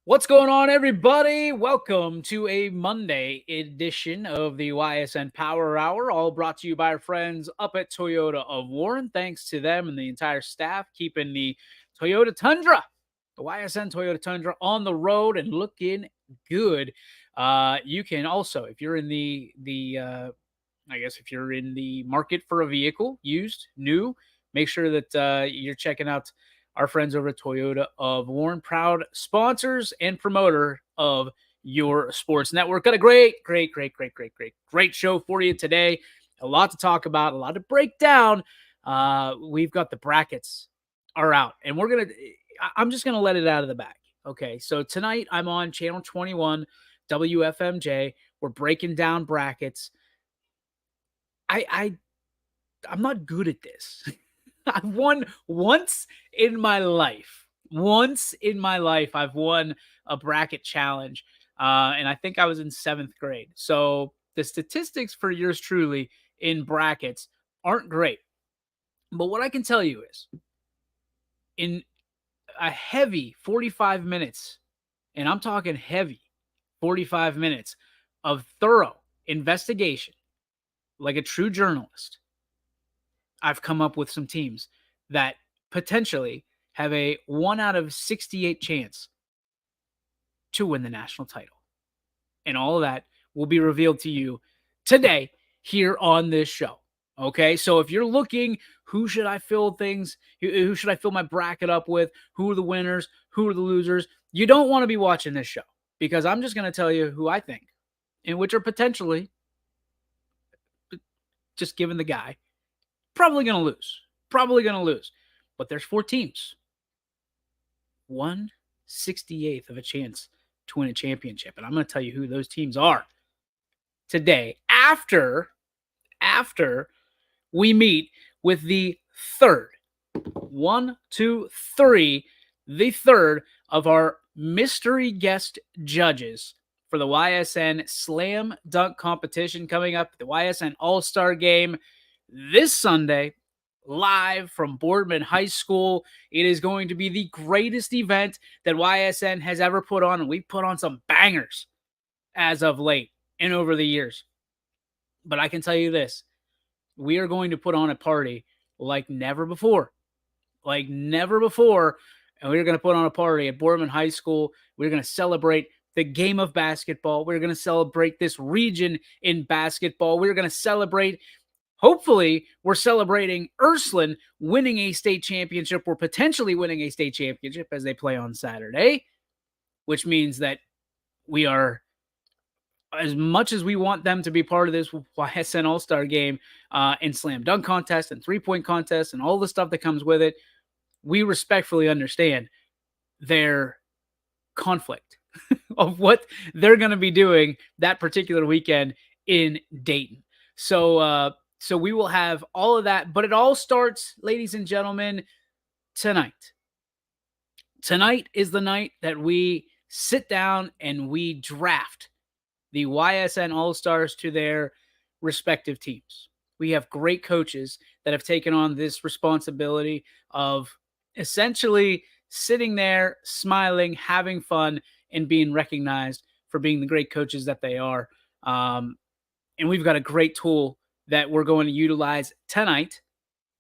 What's going on, everybody? Welcome to a Monday edition of the Ysn Power Hour, all brought to you by our friends up at Toyota of Warren. Thanks to them and the entire staff keeping the Toyota Tundra, the YSN Toyota Tundra, on the road and looking good. You can also, if you're in if you're in the market for a vehicle, used, new, make sure that you're checking out our friends over at Toyota of Warren, proud sponsors and promoter of your sports network. Got a great show for you today. A lot to talk about, a lot to break down. We've got the brackets are out, and I'm just gonna let it out of the bag. Okay, so tonight I'm on channel 21 WFMJ. We're breaking down brackets. I'm not good at this. I've won once in my life. Once in my life, I've won a bracket challenge, and I think I was in 7th grade. So the statistics for yours truly in brackets aren't great. But what I can tell you is, in a heavy 45 minutes, and I'm talking heavy 45 minutes of thorough investigation, like a true journalist, I've come up with some teams that potentially have a 1 out of 68 chance to win the national title. And all of that will be revealed to you today here on this show. Okay, so if you're looking, who should I fill my bracket up with? Who are the winners? Who are the losers? You don't want to be watching this show, because I'm just going to tell you who I think, and which are potentially, just given the guy, probably going to lose. But there's 4 teams. 1/68th of a chance to win a championship. And I'm going to tell you who those teams are today after we meet with the third, 1, 2, 3, the third of our mystery guest judges for the YSN Slam Dunk competition coming up, the YSN All-Star Game this Sunday, live from Boardman High School. It is going to be the greatest event that YSN has ever put on, and we've put on some bangers as of late and over the years. But I can tell you this, we are going to put on a party like never before. And we're going to put on a party at Boardman High School. We're going to celebrate the game of basketball. We're going to celebrate this region in basketball. We're going to celebrate, hopefully, we're celebrating Ursuline winning a state championship, or potentially winning a state championship, as they play on Saturday, which means that we are, as much as we want them to be part of this YSN All-Star Game and slam dunk contest and three-point contest and all the stuff that comes with it, we respectfully understand their conflict of what they're going to be doing that particular weekend in Dayton. So we will have all of that, but it all starts, ladies and gentlemen, tonight. Tonight is the night that we sit down and we draft the YSN All-Stars to their respective teams. We have great coaches that have taken on this responsibility of essentially sitting there, smiling, having fun, and being recognized for being the great coaches that they are. And we've got a great tool that we're going to utilize tonight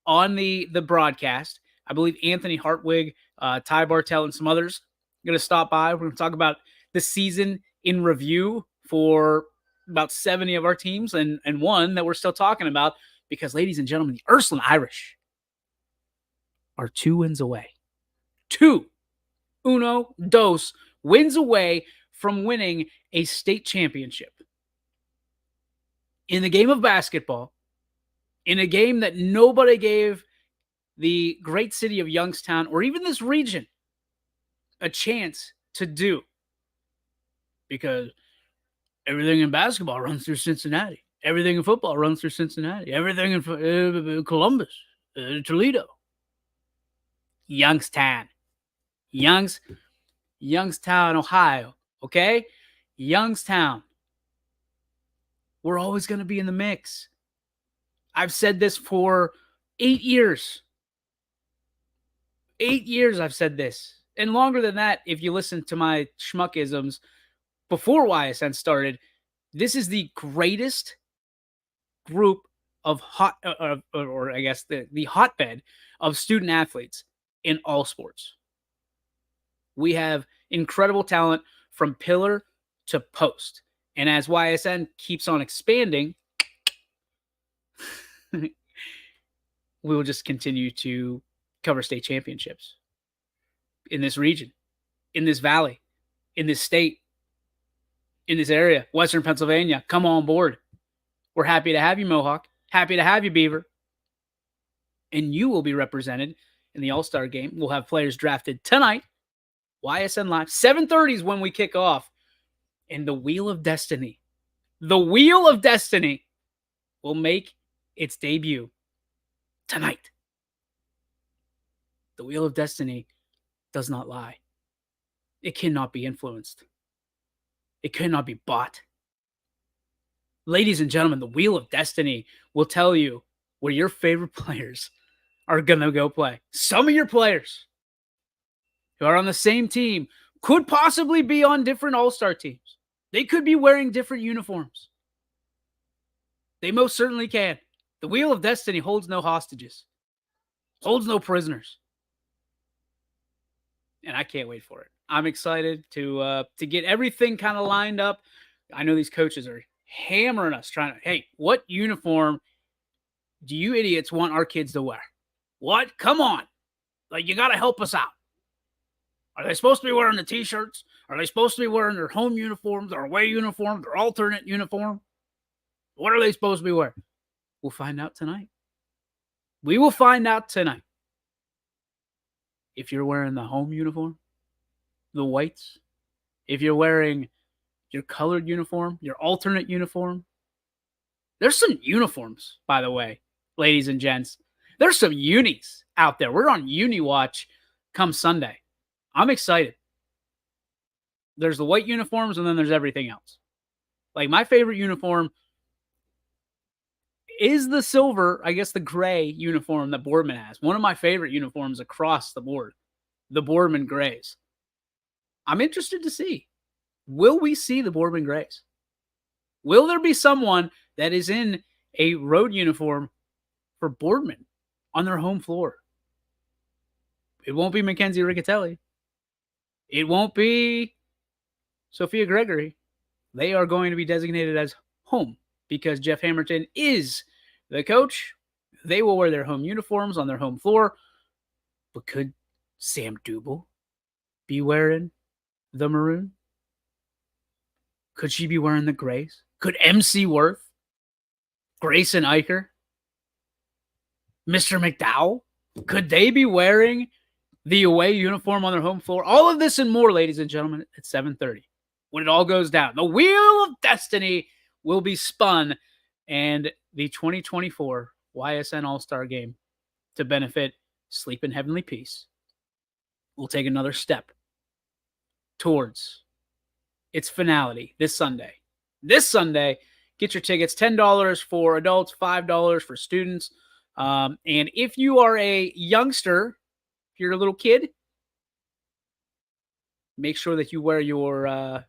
on the broadcast. I believe Anthony Hartwig, Ty Bartell, and some others are going to stop by. We're going to talk about the season in review for about 70 of our teams, and one that we're still talking about, because, ladies and gentlemen, the Ursuline Irish are 2 wins away. 2 wins away from winning a state championship in the game of basketball, in a game that nobody gave the great city of Youngstown or even this region a chance to do, because everything in basketball runs through Cincinnati. Everything in football runs through Cincinnati. Everything in Columbus, Toledo, Youngstown, Ohio. Okay, Youngstown. We're always going to be in the mix. I've said this for 8 years. 8 years I've said this. And longer than that, if you listen to my schmuckisms before YSN started, this is the greatest group of or I guess the hotbed of student athletes in all sports. We have incredible talent from pillar to post. And as YSN keeps on expanding, we will just continue to cover state championships in this region, in this valley, in this state, in this area, Western Pennsylvania. Come on board. We're happy to have you, Mohawk. Happy to have you, Beaver. And you will be represented in the All-Star game. We'll have players drafted tonight. YSN Live. 7:30 is when we kick off. And the Wheel of Destiny, will make its debut tonight. The Wheel of Destiny does not lie. It cannot be influenced. It cannot be bought. Ladies and gentlemen, the Wheel of Destiny will tell you where your favorite players are going to go play. Some of your players who are on the same team could possibly be on different all-star teams. They could be wearing different uniforms. They most certainly can. The Wheel of Destiny holds no hostages, holds no prisoners. And I can't wait for it. I'm excited to get everything kind of lined up. I know these coaches are hammering us, trying to, hey, what uniform do you idiots want our kids to wear? What? Come on. Like, you got to help us out. Are they supposed to be wearing the T-shirts? Are they supposed to be wearing their home uniforms, their away uniform, their alternate uniform? What are they supposed to be wearing? We'll find out tonight. We will find out tonight. If you're wearing the home uniform, the whites, if you're wearing your colored uniform, your alternate uniform, there's some uniforms, by the way, ladies and gents. There's some unis out there. We're on Uni Watch come Sunday. I'm excited. There's the white uniforms, and then there's everything else. Like, my favorite uniform is the silver, I guess the gray uniform that Boardman has. One of my favorite uniforms across the board, the Boardman Grays. I'm interested to see, will we see the Boardman Grays? Will there be someone that is in a road uniform for Boardman on their home floor? It won't be Mackenzie Riccatelli. It won't be Sophia Gregory. They are going to be designated as home because Jeff Hamilton is the coach. They will wear their home uniforms on their home floor. But could Sam Dubel be wearing the maroon? Could she be wearing the grays? Could MC Worth, Grayson Eicher, Mr. McDowell, could they be wearing the away uniform on their home floor? All of this and more, ladies and gentlemen, at 7:30. When it all goes down, the Wheel of Destiny will be spun, and the 2024 YSN All-Star Game to benefit Sleep in Heavenly Peace will take another step towards its finality this Sunday. This Sunday, get your tickets, $10 for adults, $5 for students. And if you are a youngster, if you're a little kid, make sure that you wear your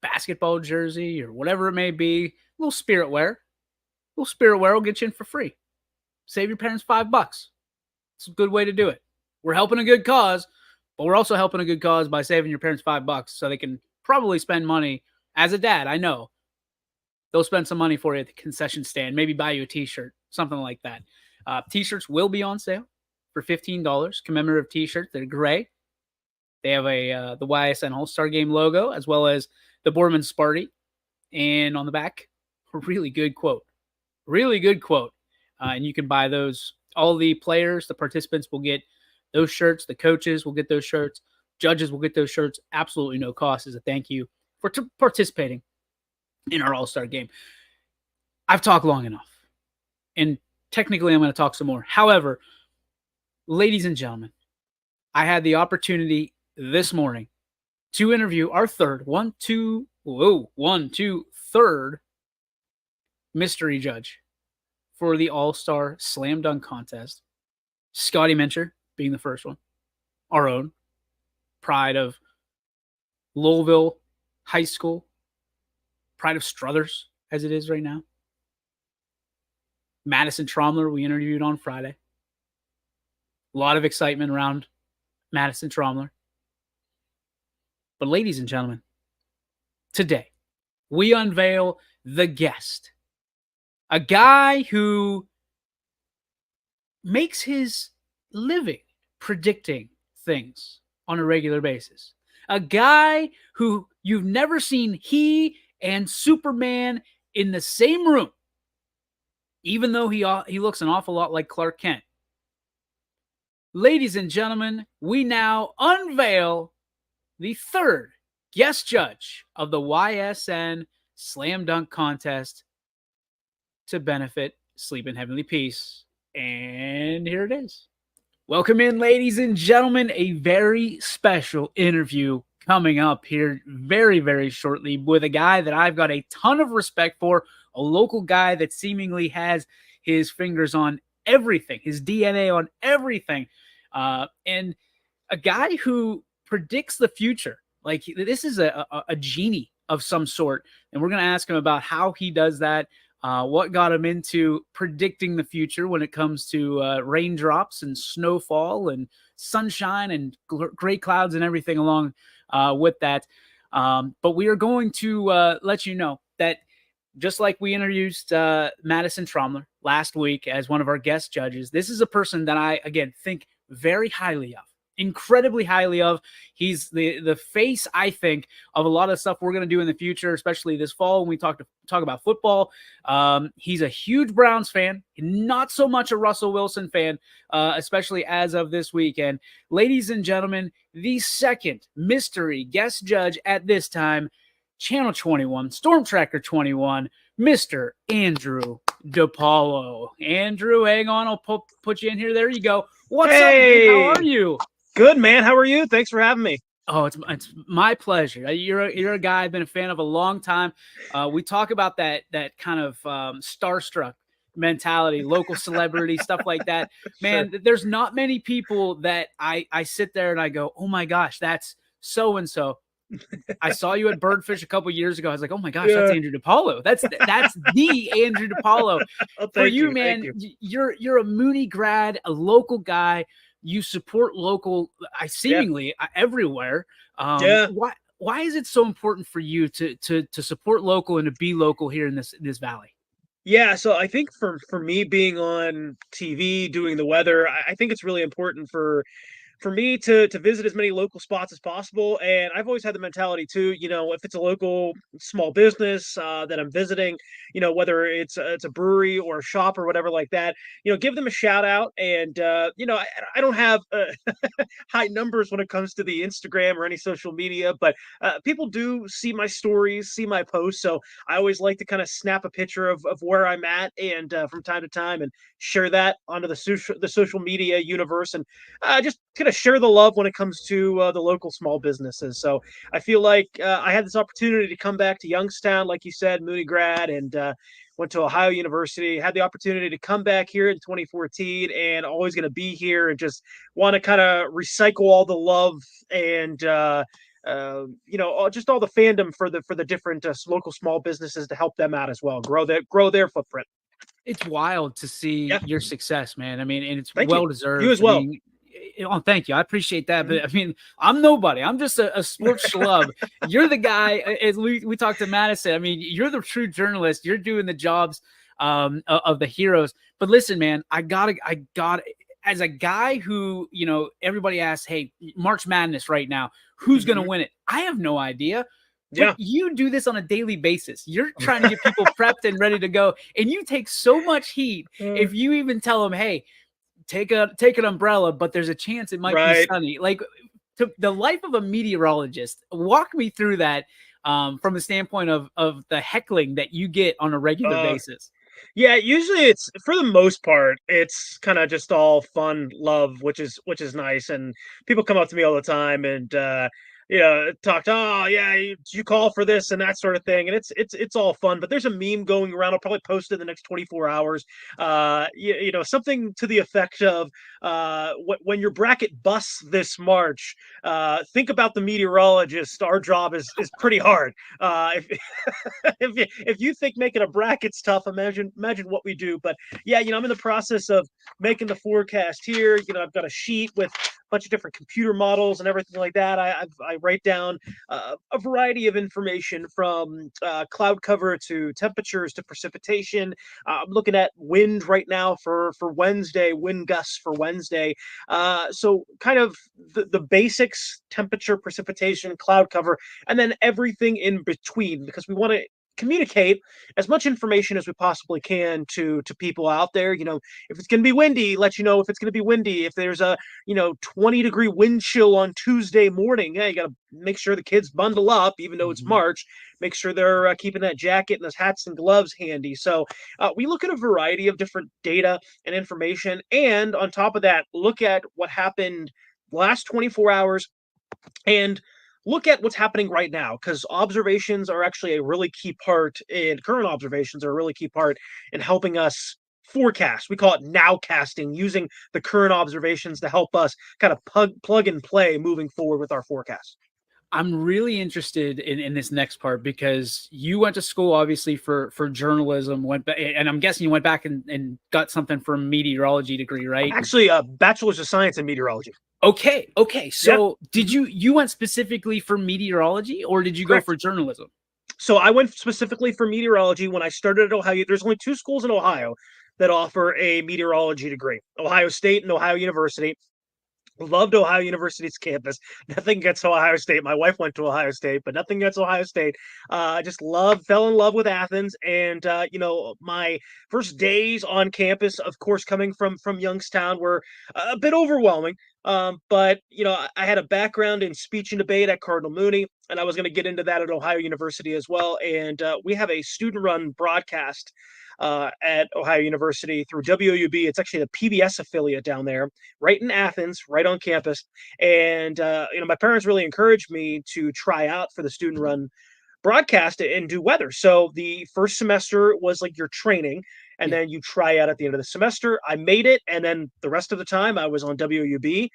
basketball jersey or whatever it may be. A little spirit wear. A little spirit wear will get you in for free. Save your parents $5. It's a good way to do it. We're helping a good cause, but we're also helping a good cause by saving your parents $5 so they can probably spend money. As a dad, I know they'll spend some money for you at the concession stand, maybe buy you a t-shirt, something like that. T-shirts will be on sale for $15, commemorative t-shirts. They're gray. They have the YSN All-Star Game logo as well as the Boardman Sparty. And on the back, a really good quote. Really good quote. And you can buy those. All the players, the participants will get those shirts. The coaches will get those shirts. Judges will get those shirts. Absolutely no cost as a thank you for participating in our All-Star Game. I've talked long enough. And technically, I'm going to talk some more. However, ladies and gentlemen, I had the opportunity this morning to interview our third mystery judge for the All-Star Slam Dunk Contest. Scotty Mencher being the first one, our own. pride of Louisville High School, pride of Struthers, as it is right now. Madison Tromler, we interviewed on Friday. A lot of excitement around Madison Tromler. But ladies and gentlemen, today we unveil the guest, a guy who makes his living predicting things on a regular basis. A guy who you've never seen he and Superman in the same room, even though he looks an awful lot like Clark Kent. Ladies and gentlemen, we now unveil the third guest judge of the YSN Slam Dunk Contest to benefit Sleep in Heavenly Peace. And here it is. Welcome in, ladies and gentlemen, a very special interview coming up here very, very shortly with a guy that I've got a ton of respect for, a local guy that seemingly has his fingers on everything, his DNA on everything, and a guy who predicts the future. Like, this is a genie of some sort, and we're going to ask him about how he does that, what got him into predicting the future when it comes to raindrops and snowfall and sunshine and gray clouds and everything along with that. But we are going to let you know that just like we introduced Madison Tromler last week as one of our guest judges, this is a person that I, again, think very highly of. Incredibly highly of. He's the face, I think, of a lot of stuff we're going to do in the future, especially this fall when we talk about football. He's a huge Browns fan, not so much a Russell Wilson fan, especially as of this weekend. Ladies and gentlemen, the second mystery guest judge at this time, Channel 21, Storm Tracker 21, Mr. Andrew DePaulo. Andrew, hang on, I'll put you in here. There you go. What's up, dude? How are you? Good, man. How are you? Thanks for having me. Oh, it's my pleasure. You're a guy I've been a fan of a long time. We talk about that kind of starstruck mentality, local celebrity, stuff like that. Man, sure. There's not many people that I sit there and I go, oh my gosh, that's so-and-so. I saw you at Birdfish a couple years ago. I was like, oh my gosh, that's Andrew DePaulo. That's the Andrew DePaulo. Oh, for you, man, you're a Mooney grad, a local guy. You support local, seemingly everywhere. Why is it so important for you to support local and to be local here in this valley? Yeah, so I think for me being on TV doing the weather, I think it's really important for me to visit as many local spots as possible. And I've always had the mentality too, if it's a local small business that I'm visiting, whether it's a brewery or a shop or whatever like that, give them a shout out. And I don't have high numbers when it comes to the Instagram or any social media, but people do see my stories, see my posts. So I always like to kind of snap a picture of where I'm at, and from time to time, and share that onto the social media universe, and just kind of share the love when it comes to the local small businesses. So I feel like I had this opportunity to come back to Youngstown, like you said, Mooney grad, and went to Ohio University, had the opportunity to come back here in 2014, and always going to be here, and just want to kind of recycle all the love and just all the fandom for the different local small businesses to help them out as well, grow their footprint. It's wild to see your success, man. I mean, and it's well deserved. You as well. Oh, thank you. I appreciate that. But I mean, I'm nobody. I'm just a sports schlub. You're the guy. As we talked to Madison, I mean, you're the true journalist. You're doing the jobs of the heroes. But listen, man, I got as a guy who, everybody asks, hey, March Madness right now, who's going to win it? I have no idea. But you do this on a daily basis. You're trying to get people prepped and ready to go. And you take so much heat if you even tell them, hey, take an umbrella, but there's a chance it might be sunny. Like, the life of a meteorologist, walk me through that from the standpoint of the heckling that you get on a regular basis. Yeah, usually it's, for the most part, it's kind of just all fun, love, which is nice. And people come up to me all the time, and talked, oh yeah, you call for this and that sort of thing, and it's all fun. But there's a meme going around. I'll probably post it in the next 24 hours. Something to the effect of, when your bracket busts this March, think about the meteorologist. Our job is pretty hard. If if you think making a bracket's tough, imagine what we do. But yeah, I'm in the process of making the forecast here. I've got a sheet with bunch of different computer models and everything like that. I write down a variety of information from cloud cover to temperatures to precipitation. I'm looking at wind right now for Wednesday, wind gusts for Wednesday. So kind of the basics: temperature, precipitation, cloud cover, and then everything in between, because we want to communicate as much information as we possibly can to people out there. If it's going to be windy, let you know if it's going to be windy. If there's a 20-degree wind chill on Tuesday morning, yeah, you got to make sure the kids bundle up, even though it's Mhm. March. Make sure they're keeping that jacket and those hats and gloves handy. So we look at a variety of different data and information, and on top of that, look at what happened last 24 hours and look at what's happening right now, because observations are actually a really key part in current observations are a really key part in helping us forecast. We call it nowcasting, using the current observations to help us kind of plug and play moving forward with our forecast. I'm really interested in this next part because you went to school obviously for journalism, and I'm guessing you went back and got something for a meteorology degree, I'm right? actually a bachelor's of science in meteorology. Okay, okay. Yeah. So did Mhm. you went specifically for meteorology or did you go Correct. for journalism? So I went specifically for meteorology when I started at Ohio. There's only two schools in Ohio that offer a meteorology degree: Ohio State and Ohio University. Loved Ohio University's campus. Nothing gets Ohio State. My wife went to Ohio State, but nothing gets Ohio State. I just fell in love with Athens, and my first days on campus, of course, coming from Youngstown, were a bit overwhelming. But I had a background in speech and debate at Cardinal Mooney, and I was going to get into that at Ohio University as well. And we have a student-run broadcast at Ohio University through WOUB. It's actually the PBS affiliate down there, right in Athens, right on campus. And my parents really encouraged me to try out for the student-run broadcast and do weather. So the first semester was like your training, and Yeah. then you try out at the end of the semester. I made it, and then the rest of the time I was on WUB.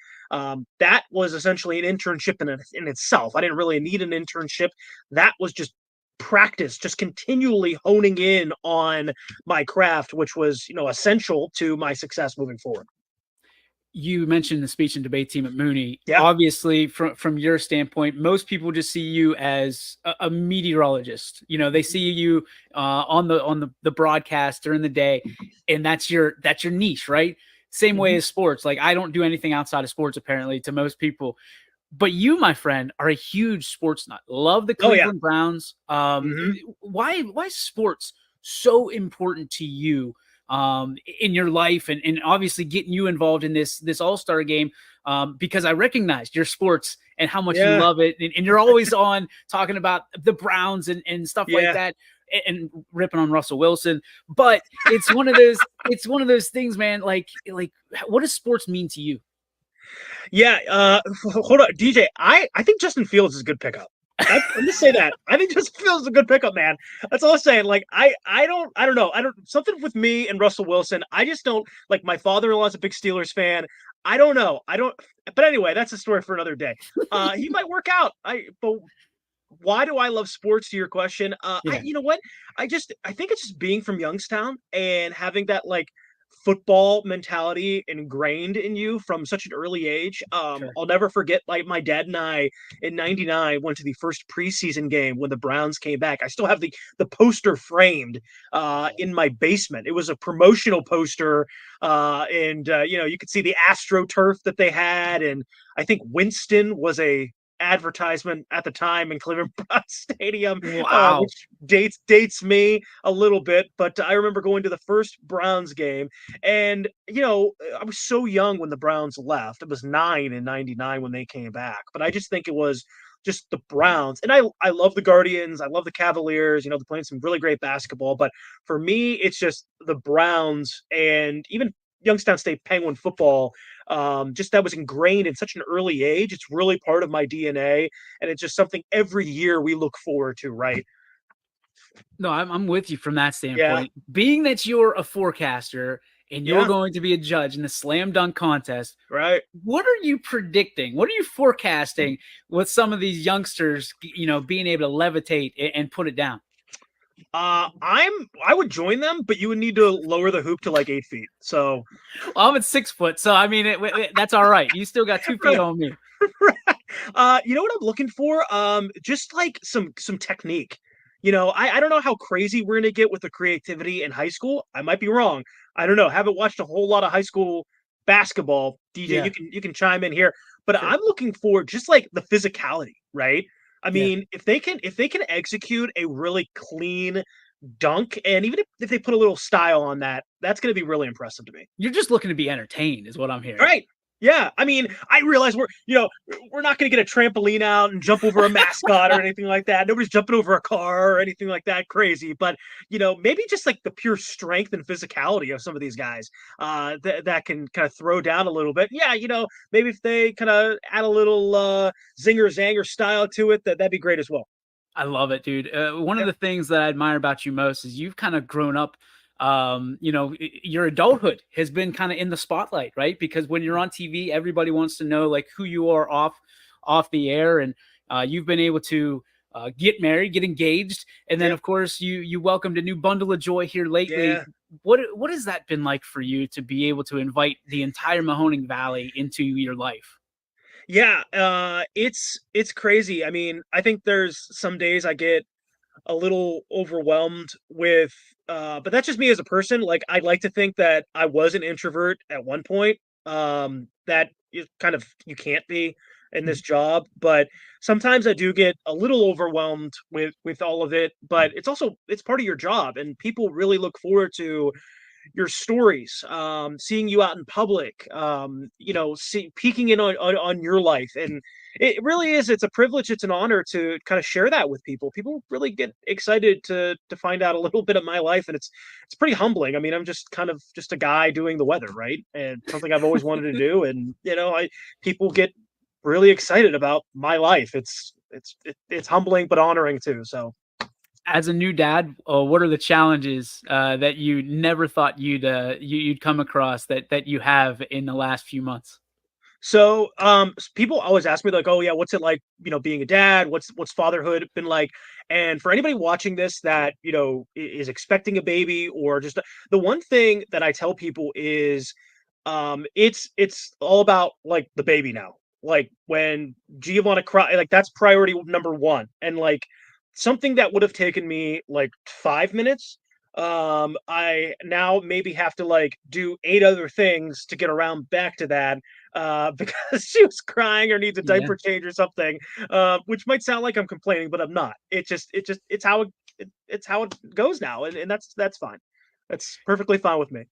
That was essentially an internship in itself. I didn't really need an internship. That was just practice, just continually honing in on my craft, which was essential to my success moving forward. You mentioned the speech and debate team at Mooney. Yeah. Obviously, from your standpoint, most people just see you as a meteorologist. They see you on the broadcast during the day, and that's your niche, right? Same way Mm-hmm. as sports. Like I don't do anything outside of sports, apparently, to most people. But you, my friend, are a huge sports nut. Love the Oh yeah. Cleveland Browns. Mm-hmm. Why is sports so important to you in your life, and obviously getting you involved in this All-Star game? Because I recognized your sports and how much you Yeah. love it, and you're always on talking about the Browns and stuff like Yeah. that, and ripping on Russell Wilson. But it's one of those things, man. Like what does sports mean to you? Yeah, hold on, DJ. I think Justin Fields is a good pickup. I'm just say that. I think Justin Fields is a good pickup, man. That's all I'm saying. Like I don't know. I don't something with me and Russell Wilson. I just don't like. My father-in-law is a big Steelers fan. I don't know. I don't. But anyway, that's a story for another day. He might work out. But why do I love sports? To your question, Yeah, you know what? I think it's just being from Youngstown and having that like football mentality ingrained in you from such an early age. sure. I'll never forget, like, my dad and I in '99 went to the first preseason game when the Browns came back. I still have the poster framed in my basement. It was a promotional poster, and you could see the AstroTurf that they had, and I think Winston was a advertisement at the time in Cleveland Brown Stadium, Wow. which dates me a little bit. But I remember going to the first Browns game, and I was so young when the Browns left. It was 9 in '99 when they came back. But I just think it was just the Browns, and I love the Guardians. I love the Cavaliers. They're playing some really great basketball. But for me, it's just the Browns and even Youngstown State Penguin football. just that was ingrained in such an early age. It's really part of my DNA, and it's just something every year we look forward to, right? No, I'm with you from that Yeah, standpoint. Being that you're a forecaster and you're yeah, going to be a judge in the slam dunk contest, right. what are you predicting? What are you forecasting with some of these youngsters, being able to levitate and put it down? I would join them, but you would need to lower the hoop to like 8 feet. So, Well, I'm at 6 foot, so I mean, that's all right. You still got 2 feet right. on me. You know what I'm looking for? Just like some technique. I don't know how crazy we're gonna get with the creativity in high school. I might be wrong. I don't know. Haven't watched a whole lot of high school basketball. DJ, Yeah, you can chime in here, but sure. I'm looking for just like the physicality, right? I Yeah. mean, if they can execute a really clean dunk, and even if they put a little style on that, that's gonna be really impressive to me. You're just looking to be entertained, is what I'm hearing. Right. Yeah. I mean, I realize we're not going to get a trampoline out and jump over a mascot or anything like that. Nobody's jumping over a car or anything like that crazy. But maybe just like the pure strength and physicality of some of these guys, that can kind of throw down a little bit. Yeah. Maybe if they kind of add a little zinger zanger style to it, that'd be great as well. I love it, dude. One of Yeah. the things that I admire about you most is you've kind of grown up. Your adulthood has been kind of in the spotlight, right? Because when you're on TV, everybody wants to know like who you are off the air, and you've been able to get married, get engaged, and then Yeah. of course you welcomed a new bundle of joy here lately. Yeah. What has that been like for you to be able to invite the entire Mahoning Valley into your life? Yeah. It's crazy. I mean, I think there's some days I get a little overwhelmed with but that's just me as a person. Like I'd like to think that I was an introvert at one point. That you kind of you can't be in this job, but sometimes I do get a little overwhelmed with all of it, but it's part of your job, and people really look forward to your stories, seeing you out in public, peeking in on your life. And it really is, it's a privilege, it's an honor to kind of share that with people. People really get excited to find out a little bit of my life, and it's pretty humbling. I mean, I'm just kind of just a guy doing the weather, right? And something I've always wanted to do. And I people get really excited about my life. It's humbling but honoring too. So As a new dad, what are the challenges that you never thought you'd come across that you have in the last few months? People always ask me like, "Oh yeah, what's it like, being a dad? What's fatherhood been like?" And for anybody watching this that is expecting a baby, or just the one thing that I tell people is, it's all about like the baby now. Like when Giovanna cry, like that's priority number one, and like something that would have taken me like 5 minutes. I now maybe have to like do eight other things to get around back to that, because she was crying or needs a Yeah. diaper change or something, which might sound like I'm complaining, but I'm not. It's how it goes now, and that's fine. That's perfectly fine with me.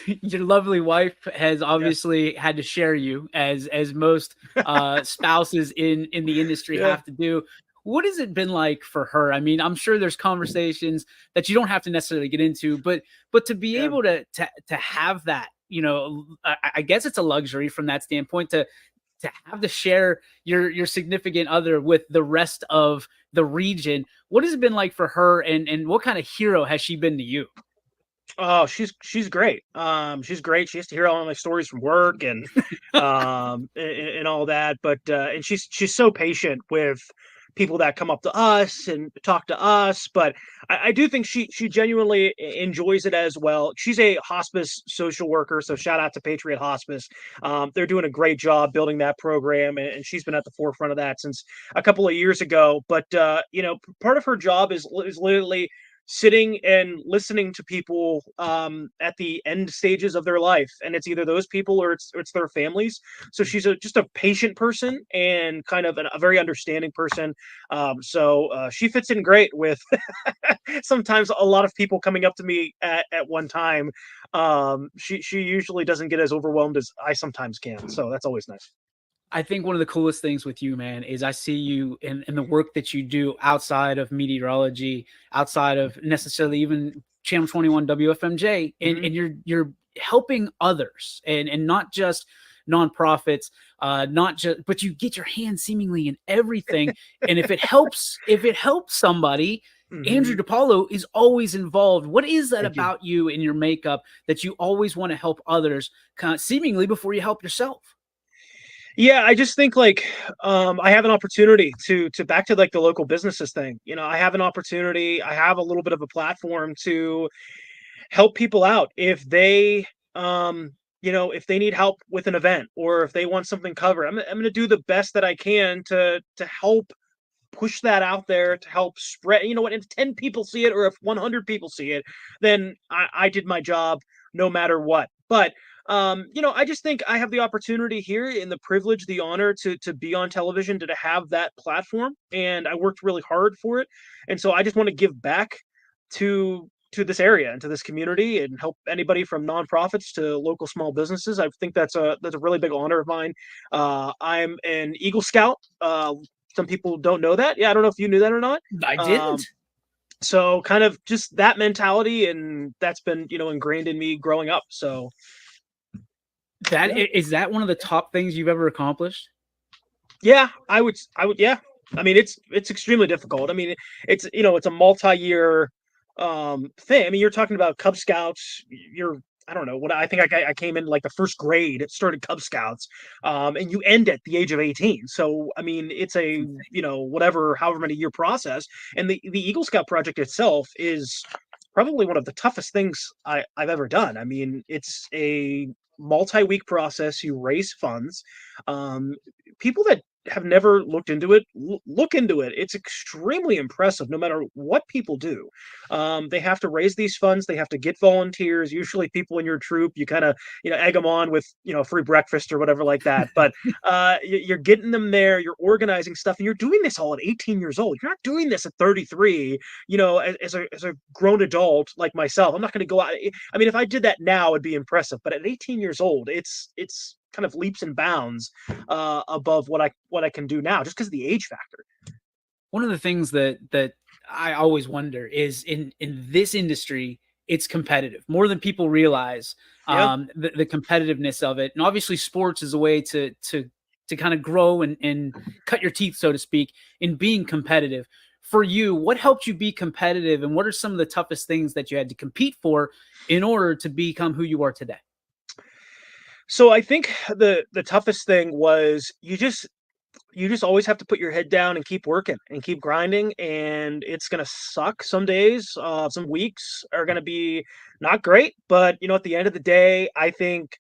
Your lovely wife has Yeah, obviously had to share you as most spouses in the industry yeah, have to do. What has it been like for her? I mean, I'm sure there's conversations that you don't have to necessarily get into, but to be yeah. able to have that, I guess it's a luxury from that standpoint to have to share your significant other with the rest of the region. What has it been like for her, and what kind of hero has she been to you? Oh, she's great. She's great. She has to hear all my stories from work and all that. But and she's so patient with people that come up to us and talk to us. But I do think she genuinely enjoys it as well. She's a hospice social worker, so shout out to Patriot Hospice. They're doing a great job building that program, and she's been at the forefront of that since a couple of years ago. But part of her job is literally sitting and listening to people at the end stages of their life, and it's either those people or it's their families. So she's just a patient person and kind of a very understanding person. So she fits in great with sometimes a lot of people coming up to me at one time. She usually doesn't get as overwhelmed as I sometimes can, so that's always nice. I think one of the coolest things with you, man, is I see you in the work that you do outside of meteorology, outside of necessarily even Channel 21 WFMJ, and Hmm. you're helping others, and not just nonprofits, not just, but you get your hands seemingly in everything. And if it helps somebody, Andrew Mhm. DePaulo is always involved. What is that Thank you. about you and your makeup that you always want to help others, kind of seemingly before you help yourself? Yeah, I just think like I have an opportunity to back to like the local businesses thing. I have an opportunity, I have a little bit of a platform to help people out if they if they need help with an event or if they want something covered. I'm going to do the best that I can to help push that out there to help spread. You know what? If 10 people see it or if 100 people see it, then I did my job no matter what. But I just think I have the opportunity here and the privilege, the honor to be on television, to have that platform, and I worked really hard for it. And so I just want to give back to this area and to this community and help anybody from nonprofits to local small businesses. I think that's a really big honor of mine. I'm an Eagle Scout. Some people don't know that. Yeah, I don't know if you knew that or not. I Um, didn't. so kind of just that mentality, and that's been ingrained in me growing up. So That yeah, is that one of the top things you've ever accomplished? yeah, I would, yeah. I mean, it's extremely difficult. I mean, it's a multi-year thing. I mean, you're talking about Cub Scouts. You're I don't know what I think. I came in like the first grade, started Cub Scouts, and you end at the age of 18. So I mean, it's a whatever, however many year process. And the Eagle Scout project itself is probably one of the toughest things I've ever done. I mean, it's a multi-week process. You raise funds. Um, People that have never looked into it, look into it. It's extremely impressive no matter what people do. They have to raise these funds, they have to get volunteers, usually people in your troop. You kind of egg them on with free breakfast or whatever like that. But you're getting them there, you're organizing stuff, and you're doing this all at 18 years old. You're not doing this at 33. As a grown adult like myself, I'm not going to go out. I mean, if I did that now, it'd be impressive, but at 18 years old, it's kind of leaps and bounds above what I can do now, just because of the age factor. One of the things that I always wonder is in this industry, it's competitive more than people realize. Yeah. The competitiveness of it, and obviously, sports is a way to kind of grow and cut your teeth, so to speak, in being competitive. For you, what helped you be competitive, and what are some of the toughest things that you had to compete for in order to become who you are today? So I think the toughest thing was you just always have to put your head down and keep working and keep grinding, and it's gonna suck some days. Some weeks are gonna be not great, but at the end of the day, I think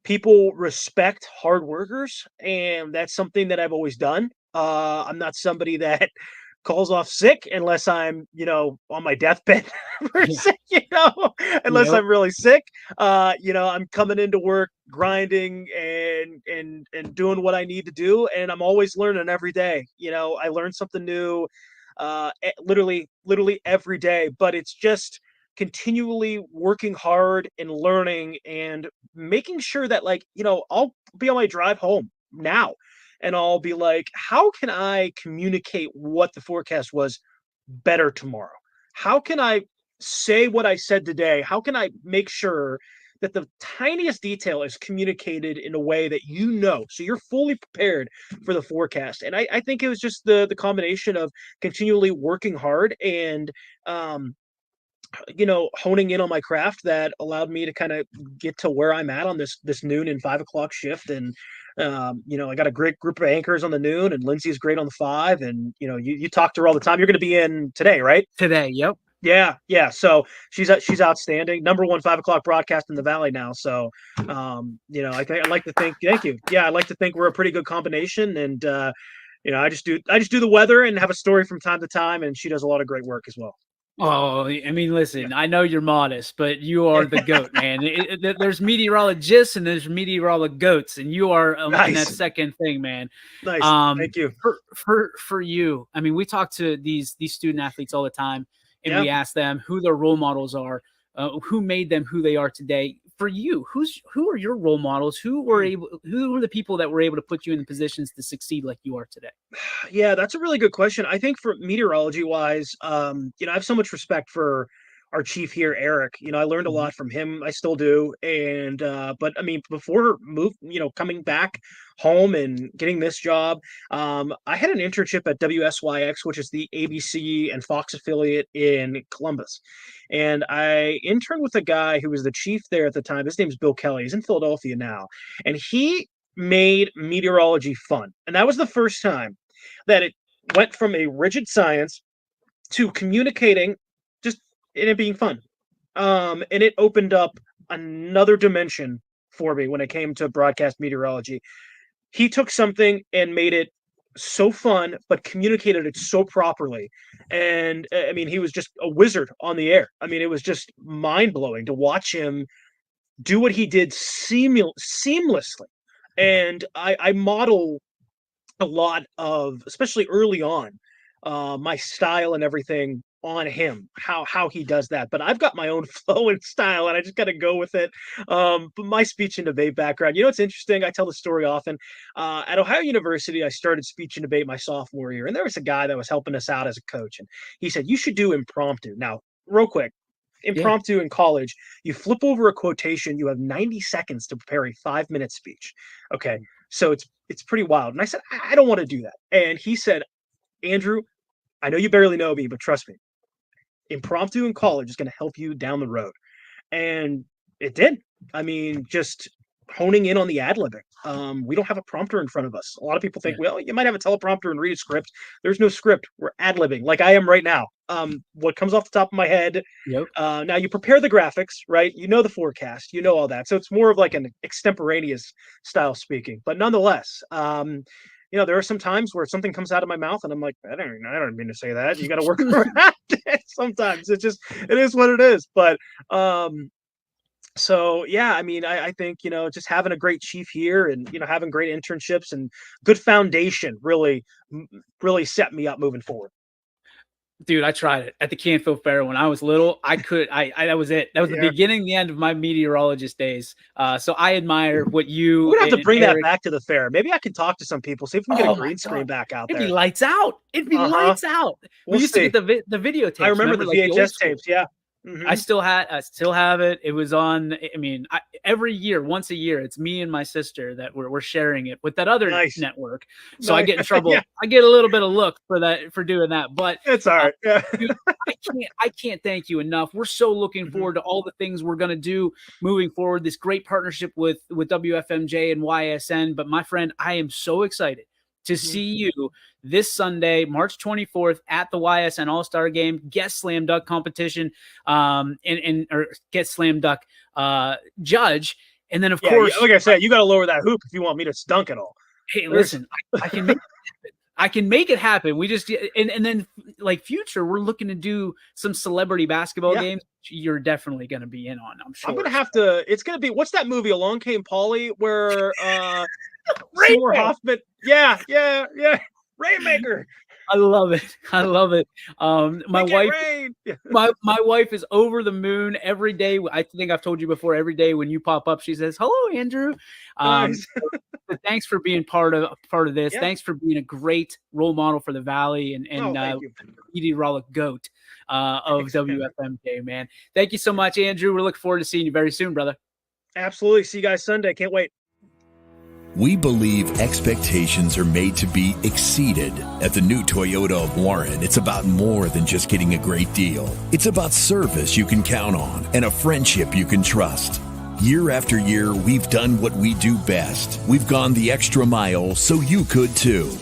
people respect hard workers, and that's something that I've always done. I'm not somebody that calls off sick unless I'm, on my deathbed per Yeah. se, unless Yep. I'm really sick. I'm coming into work grinding and doing what I need to do, and I'm always learning every day. I learn something new literally every day, but it's just continually working hard and learning and making sure that I'll be on my drive home now and I'll be like, how can I communicate what the forecast was better tomorrow? How can I say what I said today? How can I make sure that the tiniest detail is communicated in a way that so you're fully prepared for the forecast? And I think it was just the combination of continually working hard and um, honing in on my craft that allowed me to kind of get to where I'm at on this noon and 5 o'clock shift. And I got a great group of anchors on the noon, and Lindsay's great on the five. And you talk to her all the time. You're going to be in today, right? Today, yep. Yeah, yeah. So she's outstanding. Number one 5 o'clock broadcast in the Valley now. So, I like to think. Thank you. Yeah, I like to think we're a pretty good combination. And I just do the weather and have a story from time to time. And she does a lot of great work as well. Oh, I mean, Yeah. listen, I know you're modest, but you are the goat, man. There's meteorologists and there's meteorologoats, and you are in that Nice, second thing, man. nice. Thank you. For you, I mean, we talk to these student athletes all the time, and Yeah. we ask them who their role models are, who made them who they are today. For you, who are your role models? Mm. Who were the people that were able to put you in the positions to succeed like you are today? Yeah, that's a really good question. I think for meteorology wise, I have so much respect for our chief here, Eric. I learned a Mhm. lot from him. I still do. And but I mean, before coming back home and getting this job, I had an internship at WSYX, which is the ABC and Fox affiliate in Columbus. And I interned with a guy who was the chief there at the time. His name's Bill Kelly. He's in Philadelphia now. And he made meteorology fun. And that was the first time that it went from a rigid science to communicating just in it being fun. And it opened up another dimension for me when it came to broadcast meteorology. He took something and made it so fun, but communicated it so properly. And I mean, he was just a wizard on the air. I mean, it was just mind blowing to watch him do what he did seamlessly. And I model a lot of, especially early on, my style and everything on him, how he does that. But I've got my own flow and style, and I just got to go with it. But my speech and debate background, it's interesting. I tell the story often. At Ohio University, I started speech and debate my sophomore year, and there was a guy that was helping us out as a coach, and he said you should do impromptu. Now, real quick. Yeah. Impromptu in college, you flip over a quotation, you have 90 seconds to prepare a 5-minute speech. Okay. So it's pretty wild. And I said, I don't want to do that. And he said, Andrew, I know you barely know me, but trust me, impromptu in college is going to help you down the road. And it did. I mean, just honing in on the ad libbing. We don't have a prompter in front of us. A lot of people think, Yeah. well, you might have a teleprompter and read a script. There's no script. We're ad libbing like I am right now. What comes off the top of my head. Yep. Now you prepare the graphics, right? You know the forecast, you know all that. So it's more of like an extemporaneous style speaking. But nonetheless, there are some times where something comes out of my mouth and I'm like, I don't mean to say that. You got to work around it. Sometimes it is what it is. But so yeah, I mean, I think just having a great chief here and having great internships and good foundation really set me up moving forward. Dude, I tried it at the Canfield Fair when I was little. I that was it. That was the Yeah, beginning, the end of my meteorologist days. So I admire what you we're gonna have to and bring that Eric. back to the fair. Maybe I can talk to some people, see if we can get a Oh my green screen god, back out it'd be there. lights out. It'd be Uh-huh. lights out. We We'll used to get see. the I videotapes. remember Remember, the like the old VHS school. tapes, yeah. I still have it. It was on. I mean, every year, once a year, it's me and my sister that we're sharing it with that other Nice. network. So I Nice. get in Yeah, trouble. I get a little bit of look for that for doing that. But it's all uh, right. Yeah. dude, I can't thank you enough. We're so looking Mhm, forward to all the things we're gonna do moving forward. This great partnership with WFMJ and YSN. But my friend, I am so excited to mhm. see you this Sunday, March 24th, at the YSN All Star Game, guest slam dunk competition, and or guest slam dunk judge, and then of Yeah, course, like I said, you gotta lower that hoop if you want me to dunk it all. hey, There's listen, I can make I can make it happen. We just and then like future, we're looking to do some celebrity basketball yeah. games. You're definitely going to be in on, I'm I'm sure. gonna have to it's gonna be what's that movie, Along Came Polly, where Seymour Rainmaker. Hoffman. Yeah, yeah, yeah. Rainmaker. I love it. I love it. My Make it wife rain. Yeah. my wife is over the moon every day. I think I've told you before. Every day when you pop up, she says, "Hello, Andrew." Um, Nice. but thanks for being part of this. Yeah. Thanks for being a great role model for the Valley and Oh, thank you. meteorologic goat of Thanks, man. WFMJ. Man, thank you so much, Andrew. We're looking forward to seeing you very soon, brother. Absolutely. See you guys Sunday. Can't wait. We believe expectations are made to be exceeded. At the new Toyota of Warren, it's about more than just getting a great deal. It's about service you can count on and a friendship you can trust. Year after year, we've done what we do best. We've gone the extra mile so you could too.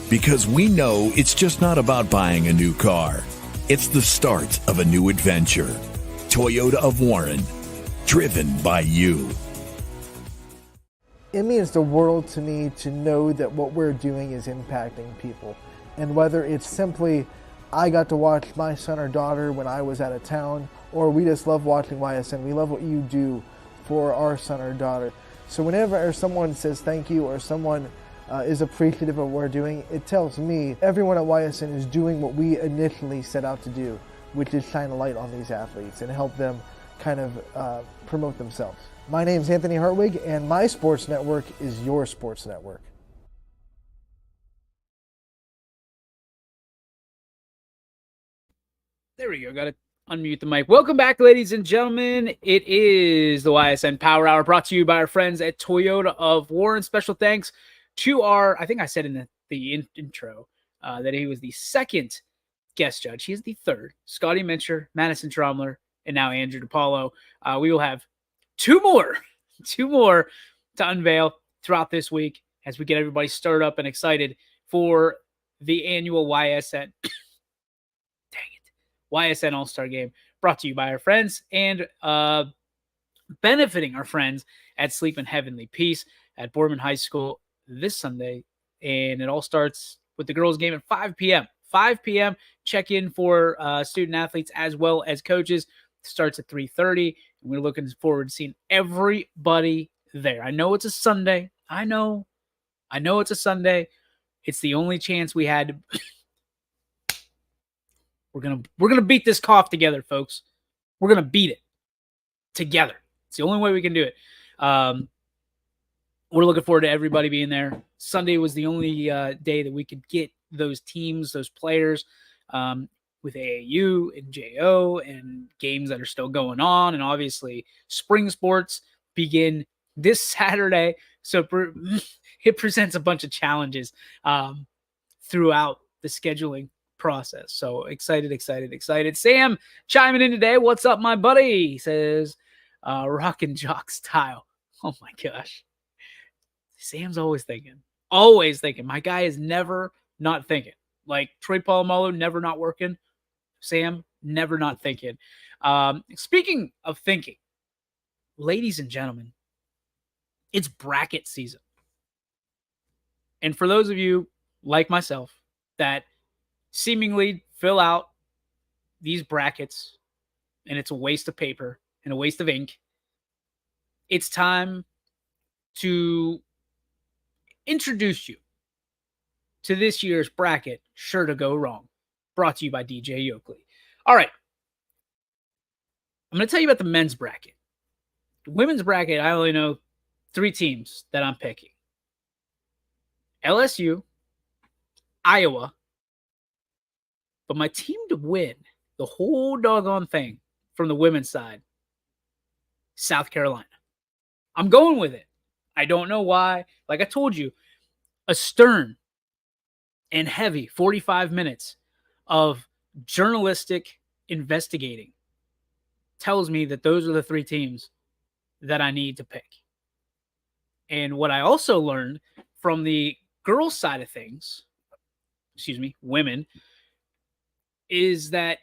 Because we know it's just not about buying a new car. It's the start of a new adventure. Toyota of Warren, driven by you. It means the world to me to know that what we're doing is impacting people. And whether it's simply, I got to watch my son or daughter when I was out of town, or we just love watching YSN, we love what you do for our son or daughter. So whenever someone says thank you or someone is appreciative of what we're doing, it tells me everyone at YSN is doing what we initially set out to do, which is shine a light on these athletes and help them kind of promote themselves. My name is Anthony Hartwig, and my sports network is your sports network. There we go. Got it. Unmute the mic. Welcome back, ladies and gentlemen. It is the Ysn Power Hour brought to you by our friends at Toyota of Warren. Special thanks to our, I think I said in the intro that he was the second guest judge. He is the third. Scotty Mincher, Madison Tromler, and now Andrew DePaulo. We will have two more to unveil throughout this week as we get everybody stirred up and excited for the annual YSN. YSN All-Star Game, brought to you by our friends and benefiting our friends at Sleep in Heavenly Peace at Boardman High School this Sunday. And it all starts with the girls' game at 5 p.m. 5 p.m. Check in for student athletes as well as coaches. It starts at 3:30. And we're looking forward to seeing everybody there. I know it's a Sunday. I know it's a Sunday. It's the only chance we had to We're gonna beat this cough together, folks. We're gonna beat it together. It's the only way we can do it. We're looking forward to everybody being there. Sunday was the only day that we could get those teams, those players, with AAU and JO and games that are still going on. And obviously, spring sports begin this Saturday, so it presents a bunch of challenges throughout the scheduling process. So excited. Sam chiming in today. What's up, my buddy? He says, rock and jock style. Oh my gosh. Sam's always thinking. My guy is never not thinking. Like Troy Polamalu, never not working. Sam, never not thinking. Speaking of thinking, ladies and gentlemen, it's bracket season. And for those of you like myself that seemingly fill out these brackets and it's a waste of paper and a waste of ink, it's time to introduce you to this year's bracket, Sure to Go Wrong, brought to you by DJ Yoakley. All right. I'm going to tell you about the men's bracket. The women's bracket, I only know 3 teams that I'm picking. LSU, Iowa, but my team to win the whole doggone thing from the women's side, South Carolina. I'm going with it. I don't know why. Like I told you, a stern and heavy 45 minutes of journalistic investigating tells me that those are the 3 teams that I need to pick. And what I also learned from the girls' side of things, women, is that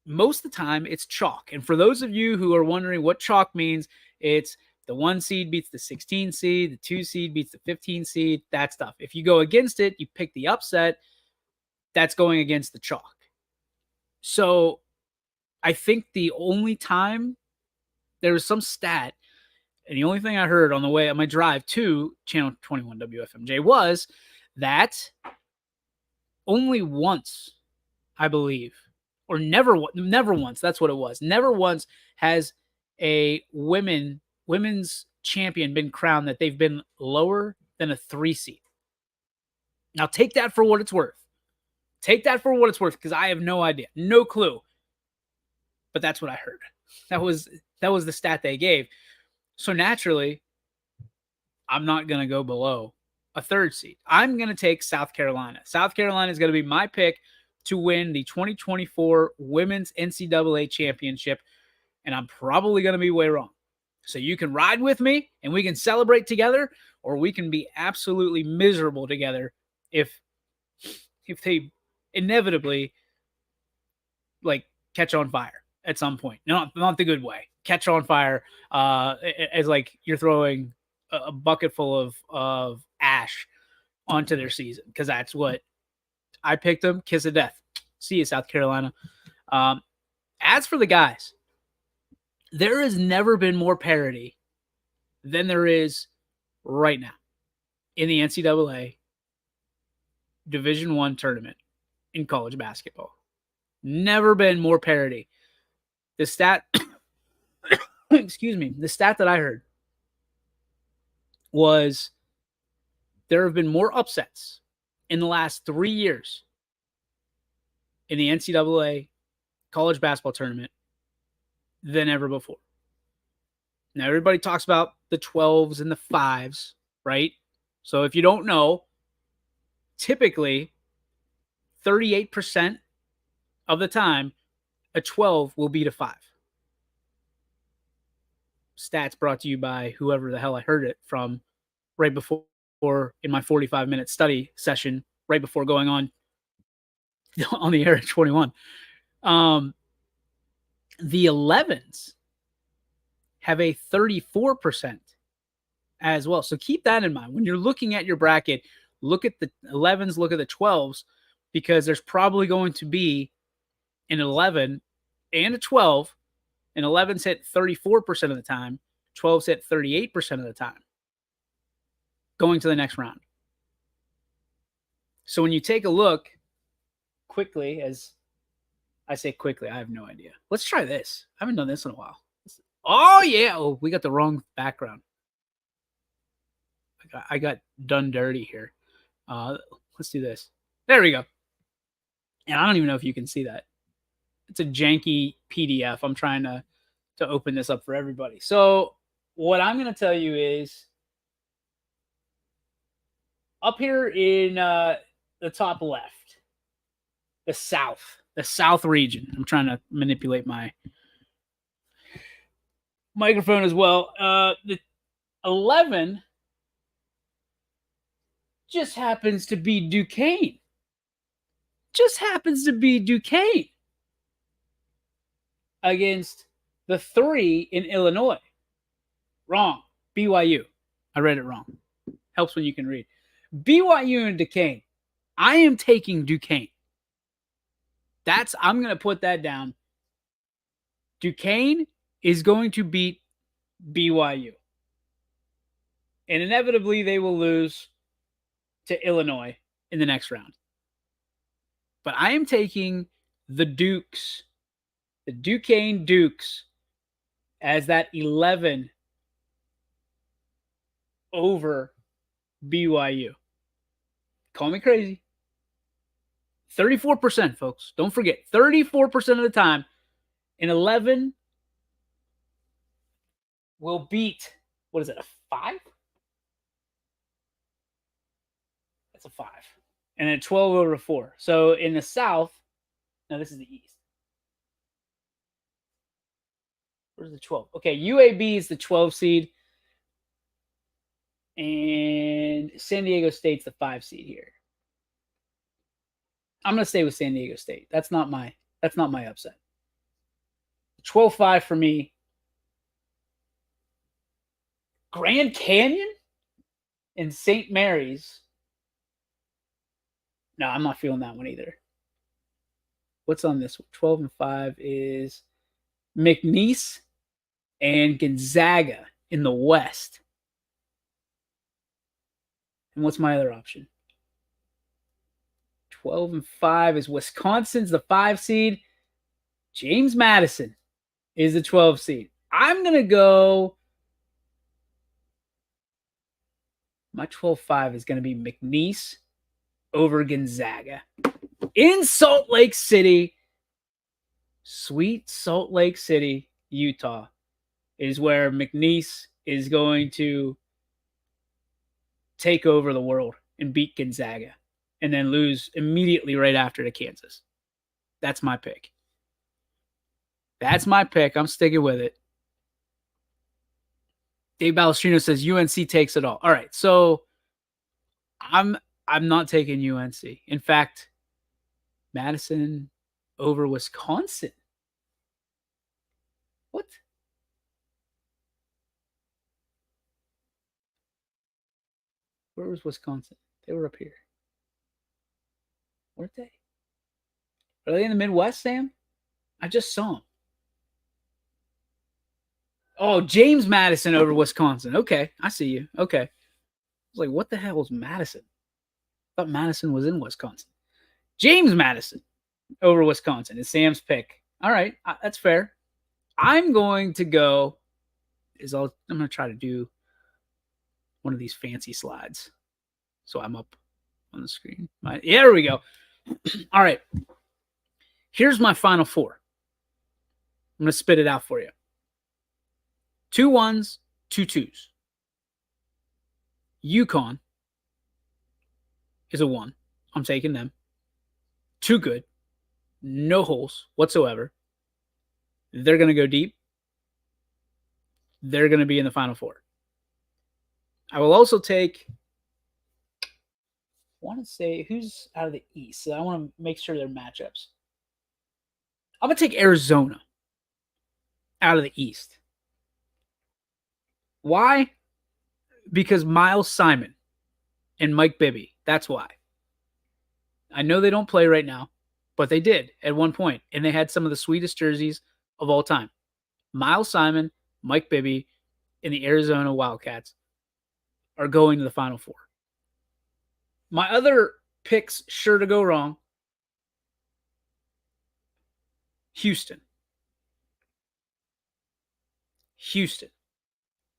most of the time it's chalk. And for those of you who are wondering what chalk means, it's the 1 seed beats the 16 seed, the 2 seed beats the 15 seed, that stuff. If you go against it, you pick the upset, that's going against the chalk. So I think the only time there was some stat, and the only thing I heard on the way on my drive to Channel 21 WFMJ was that only once, I believe, or never once, that's what it was. Never once has a women's champion been crowned that they've been lower than a 3 seed. Now take that for what it's worth. Because I have no idea, no clue. But that's what I heard. That was the stat they gave. So naturally, I'm not going to go below a 3rd seed. I'm going to take South Carolina. South Carolina is going to be my pick to win the 2024 Women's NCAA Championship, and I'm probably going to be way wrong. So you can ride with me, and we can celebrate together, or we can be absolutely miserable together if they inevitably catch on fire at some point. Not the good way. Catch on fire as like you're throwing a bucket full of ash onto their season, because that's what I picked them. Kiss of death. See you, South Carolina. As for the guys, there has never been more parity than there is right now in the NCAA Division I tournament in college basketball. Never been more parity. The stat, the stat that I heard was there have been more upsets in the last 3 years in the NCAA college basketball tournament than ever before. Now, everybody talks about the 12s and the 5s, right? So if you don't know, typically 38% of the time, a 12 will beat a 5. Stats brought to you by whoever the hell I heard it from right before in my 45-minute study session, right before going on the air at 21. The 11s have a 34% as well. So keep that in mind. When you're looking at your bracket, look at the 11s, look at the 12s, because there's probably going to be an 11 and a 12. And 11s hit 34% of the time, 12s hit 38% of the time going to the next round. So when you take a look quickly, as I say quickly, I have no idea. Let's try this. I haven't done this in a while. Oh, yeah. Oh, we got the wrong background. I got done dirty here. Let's do this. There we go. And I don't even know if you can see that. It's a janky PDF. I'm trying to open this up for everybody. So what I'm going to tell you is up here in the top left, the South region. I'm trying to manipulate my microphone as well. The 11 just happens to be Duquesne. Against the 3 in Illinois. Wrong. BYU. I read it wrong. Helps when you can read. BYU and Duquesne. I am taking Duquesne. I'm going to put that down. Duquesne is going to beat BYU. And inevitably they will lose to Illinois in the next round. But I am taking the Dukes, the Duquesne Dukes, as that 11 over BYU. Call me crazy. 34%, folks. Don't forget, 34% of the time, an 11 will beat, what is it, a 5? That's a 5. And then 12 over 4. So in the South, now this is the East. Where's the 12? Okay, UAB is the 12 seed. And San Diego State's the 5 seed here. I'm going to stay with San Diego State. That's not my upset. 12-5 for me. Grand Canyon and St. Mary's. No, I'm not feeling that one either. What's on this one? 12-5 is McNeese and Gonzaga in the West. And what's my other option? 12-5 is Wisconsin's the 5 seed. James Madison is the 12 seed. I'm going to go. My 12-5 is going to be McNeese over Gonzaga in Salt Lake City. Sweet Salt Lake City, Utah is where McNeese is going to take over the world and beat Gonzaga and then lose immediately right after to Kansas. That's my pick. I'm sticking with it. Dave Balestrino says UNC takes it all. All right, so I'm not taking UNC. In fact, Madison over Wisconsin. What? Where was Wisconsin? They were up here. Weren't they? Are they in the Midwest, Sam? I just saw them. Oh, James Madison over Wisconsin. Okay, I see you. Okay. I was like, what the hell was Madison? I thought Madison was in Wisconsin. James Madison over Wisconsin is Sam's pick. All right, that's fair. I'm going to go. I'm going to try to do one of these fancy slides. So I'm up on the screen. There we go. All right. Here's my final 4. I'm going to spit it out for you. 2 1s, 2 2s. UConn is a 1. I'm taking them. Too good. No holes whatsoever. They're going to go deep. They're going to be in the Final Four. I will also take, I want to say, who's out of the East? So I want to make sure they're matchups. I'm going to take Arizona out of the East. Why? Because Miles Simon and Mike Bibby. That's why. I know they don't play right now, but they did at one point, and they had some of the sweetest jerseys of all time. Miles Simon, Mike Bibby, and the Arizona Wildcats are going to the Final Four. My other picks sure to go wrong. Houston.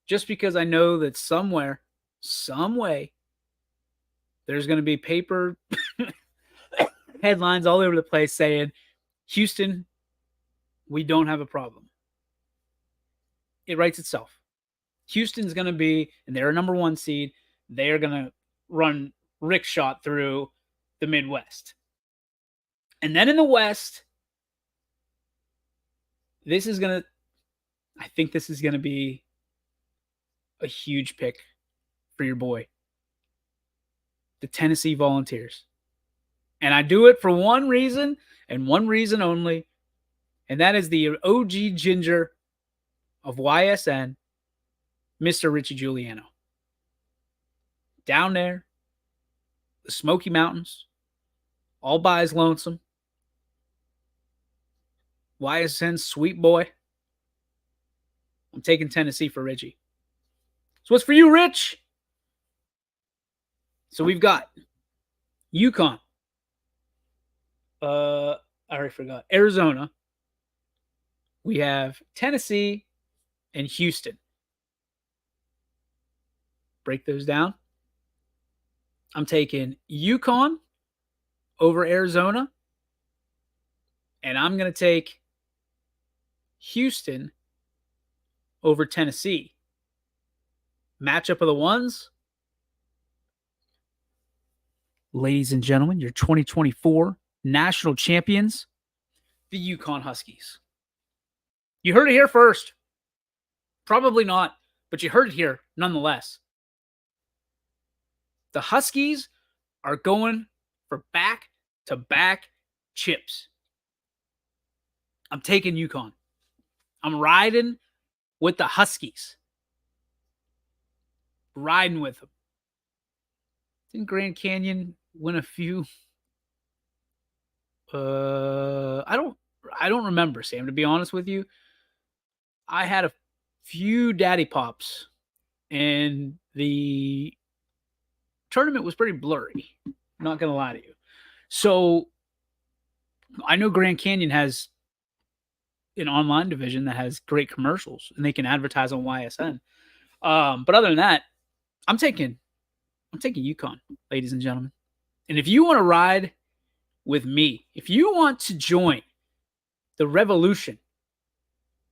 Just because I know that somewhere, some way, there's going to be paper headlines all over the place saying, Houston, we don't have a problem. It writes itself. Houston's going to be, and they're a number 1 seed, they are going to run rickshaw through the Midwest. And then in the West, I think this is going to be a huge pick for your boy. The Tennessee Volunteers. And I do it for one reason and one reason only, and that is the OG Ginger of YSN, Mr. Richie Giuliano. Down there, the Smoky Mountains, all by his lonesome. YSN sweet boy. I'm taking Tennessee for Richie. So what's for you, Rich? So we've got UConn. I already forgot. Arizona. We have Tennessee and Houston. Break those down. I'm taking UConn over Arizona. And I'm going to take Houston over Tennessee. Matchup of the ones. Ladies and gentlemen, your 2024 national champions, the UConn Huskies. You heard it here first. Probably not, but you heard it here nonetheless. The Huskies are going for back-to-back chips. I'm taking UConn. I'm riding with the Huskies. Riding with them. Didn't Grand Canyon win a few? I don't remember, Sam, to be honest with you. I had a few daddy pops, and the tournament was pretty blurry. Not going to lie to you. So I know Grand Canyon has an online division that has great commercials, and they can advertise on YSN. But other than that, I'm taking UConn, ladies and gentlemen. And if you want to ride with me, if you want to join the revolution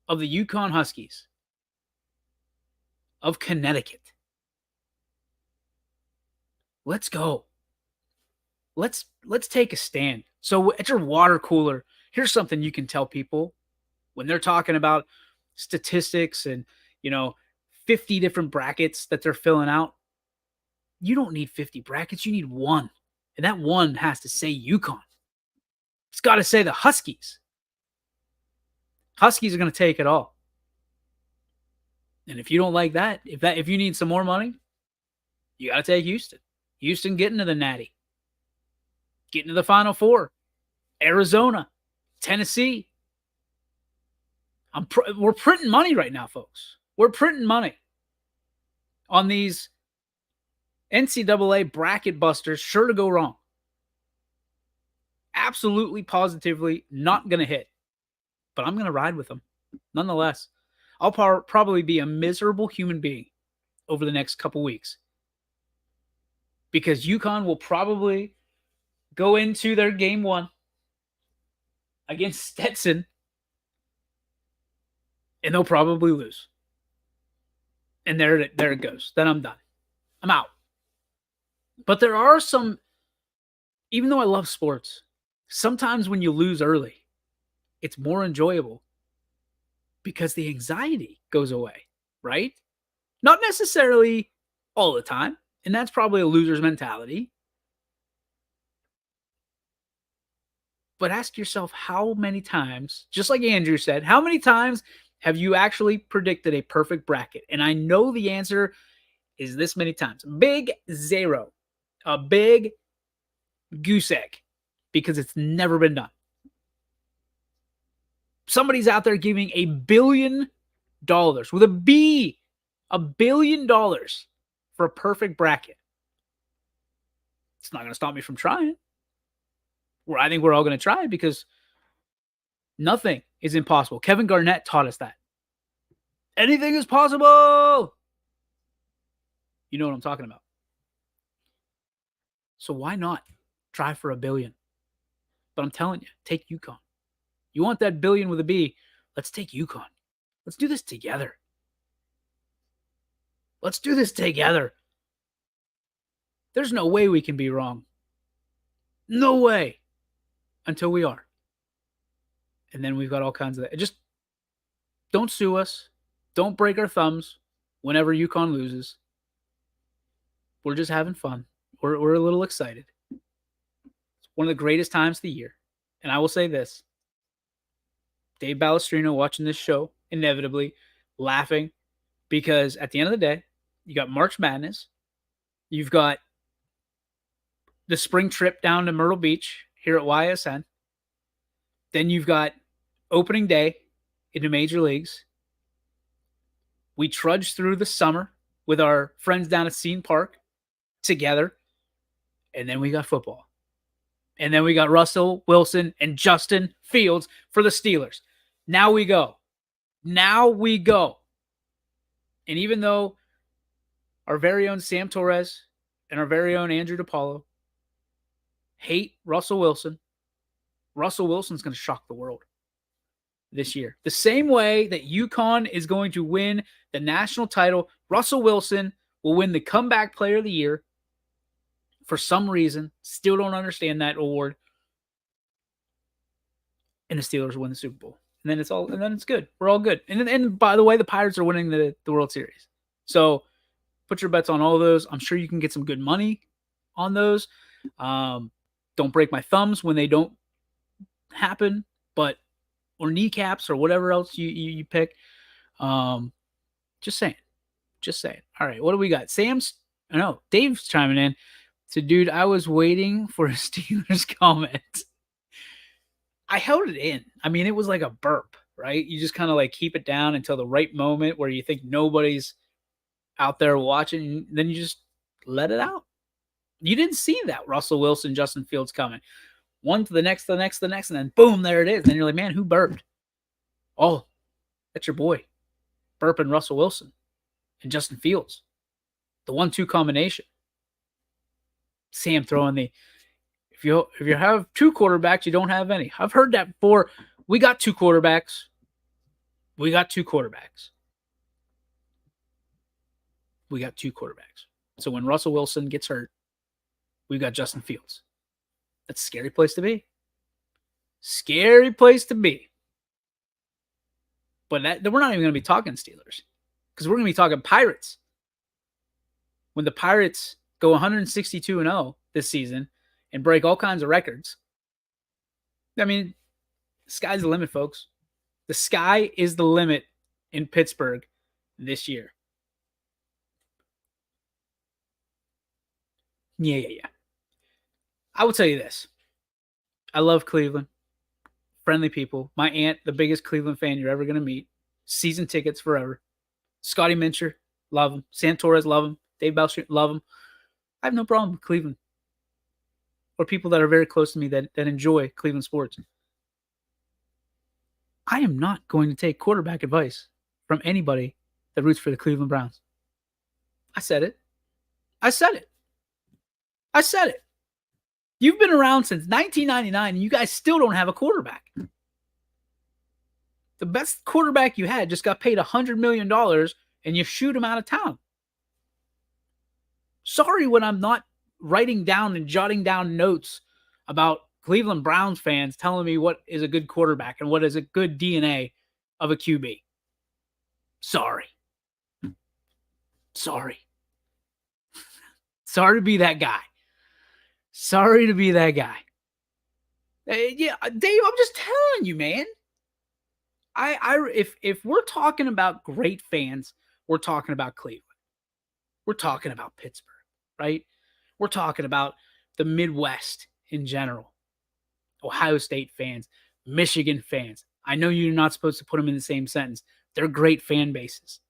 of the UConn Huskies of Connecticut, let's go. Let's take a stand. So at your water cooler, here's something you can tell people when they're talking about statistics and, 50 different brackets that they're filling out. You don't need 50 brackets. You need one. And that one has to say UConn. It's got to say the Huskies. Huskies are going to take it all. And if you don't like that, if you need some more money, you got to take Houston. Houston getting to the Natty. Getting to the Final Four. Arizona. Tennessee. We're printing money right now, folks. We're printing money on these NCAA bracket busters, sure to go wrong. Absolutely, positively not going to hit. But I'm going to ride with them. Nonetheless, I'll probably be a miserable human being over the next couple weeks. Because UConn will probably go into their game 1 against Stetson and they'll probably lose. And there it goes. Then I'm done. I'm out. But there are some, even though I love sports, sometimes when you lose early, it's more enjoyable because the anxiety goes away, right? Not necessarily all the time, and that's probably a loser's mentality. But ask yourself how many times, just like Andrew said, how many times have you actually predicted a perfect bracket? And I know the answer is this many times. Big zero. A big goose egg, because it's never been done. Somebody's out there giving $1 billion with a B, $1 billion for a perfect bracket. It's not going to stop me from trying. Well, I think we're all going to try because nothing is impossible. Kevin Garnett taught us that. Anything is possible. You know what I'm talking about. So why not try for $1 billion? But I'm telling you, take UConn. You want that billion with a B? Let's take UConn. Let's do this together. Let's do this together. There's no way we can be wrong. No way. Until we are. And then we've got all kinds of that. Just don't sue us. Don't break our thumbs whenever UConn loses. We're just having fun. We're a little excited. It's one of the greatest times of the year. And I will say this. Dave Balestrino watching this show, inevitably laughing, because at the end of the day, you got March Madness. You've got the spring trip down to Myrtle Beach here at YSN. Then you've got opening day in the major leagues. We trudge through the summer with our friends down at Ysn Park together. And then we got football. And then we got Russell Wilson and Justin Fields for the Steelers. Now we go. Now we go. And even though our very own Sam Torres and our very own Andrew DePaulo hate Russell Wilson, Russell Wilson's going to shock the world this year. The same way that UConn is going to win the national title, Russell Wilson will win the Comeback Player of the Year. For some reason, still don't understand that award. And the Steelers win the Super Bowl. And then it's good. We're all good. And by the way, the Pirates are winning the World Series. So put your bets on all of those. I'm sure you can get some good money on those. Don't break my thumbs when they don't happen, or kneecaps or whatever else you pick. Just saying. All right, what do we got? Dave's chiming in. So, dude, I was waiting for a Steelers comment. I held it in. I mean, it was like a burp, right? You just kind of like keep it down until the right moment where you think nobody's out there watching. Then you just let it out. You didn't see that Russell Wilson, Justin Fields coming. One to the next, and then boom, there it is. And then you're like, man, who burped? Oh, that's your boy. Burping Russell Wilson and Justin Fields. The 1-2 combination. Sam throwing if you have two quarterbacks, you don't have any. I've heard that before. We got two quarterbacks. So when Russell Wilson gets hurt, we've got Justin Fields. That's a scary place to be. But we're not even going to be talking Steelers because we're going to be talking Pirates. When the Pirates go 162-0 this season and break all kinds of records. I mean, the sky's the limit, folks. The sky is the limit in Pittsburgh this year. Yeah. I will tell you this. I love Cleveland. Friendly people. My aunt, the biggest Cleveland fan you're ever going to meet. Season tickets forever. Scotty Mincher, love him. Sam Torres, love him. Dave Balestrino, love him. I have no problem with Cleveland. Or people that are very close to me that enjoy Cleveland sports. I am not going to take quarterback advice from anybody that roots for the Cleveland Browns. I said it. You've been around since 1999 and you guys still don't have a quarterback. The best quarterback you had just got paid $100 million and you shoot him out of town. Sorry when I'm not writing down and jotting down notes about Cleveland Browns fans telling me what is a good quarterback and what is a good DNA of a QB. Sorry. Sorry to be that guy. Sorry to be that guy. Yeah, Dave, I'm just telling you, man. If we're talking about great fans, we're talking about Cleveland. We're talking about Pittsburgh, right? We're talking about the Midwest in general. Ohio State fans, Michigan fans. I know you're not supposed to put them in the same sentence. They're great fan bases.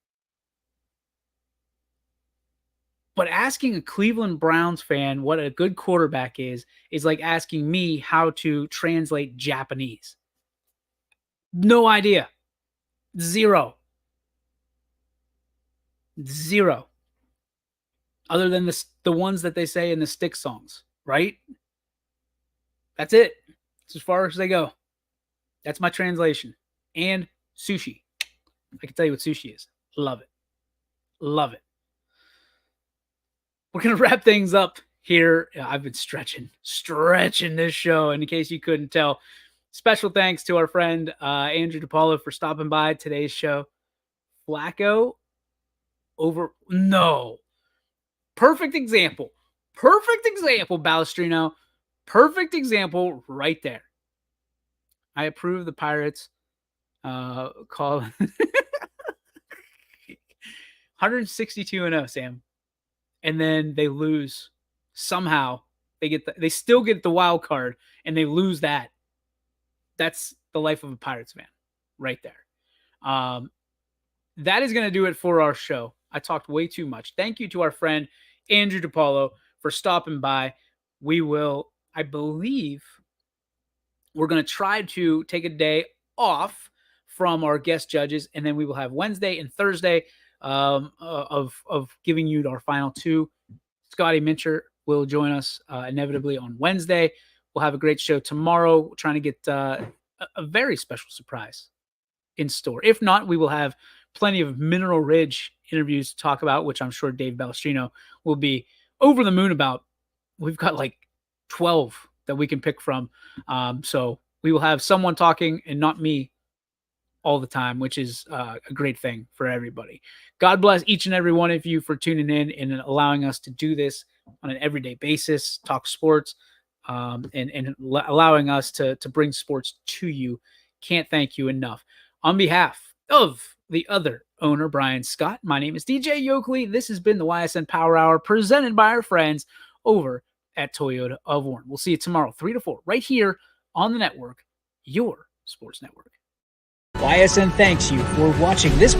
But asking a Cleveland Browns fan what a good quarterback is like asking me how to translate Japanese. No idea. Zero. Other than the ones that they say in the Stick songs, right? That's it. That's as far as they go. That's my translation. And sushi. I can tell you what sushi is. Love it. Love it. We're going to wrap things up here. I've been stretching this show. And in case you couldn't tell, special thanks to our friend Andrew DePaulo for stopping by today's show. Flacco over. No. Perfect example. Balestrino. Perfect example right there. I approve the Pirates call 162-0, Sam. And then they lose somehow. They still get the wild card and they lose that. That's the life of a Pirates fan right there. That is going to do it for our show. I talked way too much. Thank you to our friend Andrew DePaulo for stopping by. We will, I believe, we're going to try to take a day off from our guest judges, and then we will have Wednesday and Thursday of giving you our final two. Scotty Mincher will join us inevitably on Wednesday. We'll have a great show tomorrow. We're trying to get a very special surprise in store. If not, we will have plenty of Mineral Ridge interviews to talk about, which I'm sure Dave Balestrino will be over the moon about. We've got like 12 that we can pick from. So we will have someone talking and not me all the time, which is a great thing for everybody. God bless each and every one of you for tuning in and allowing us to do this on an everyday basis, talk sports, and allowing us to bring sports to you. Can't thank you enough. On behalf of the other owner, Brian Scott, my name is DJ Yoakley. This has been the Ysn Power Hour presented by our friends over at Toyota of Warren. We'll see you tomorrow, 3 to 4, right here on the network, your sports network. YSN thanks you for watching this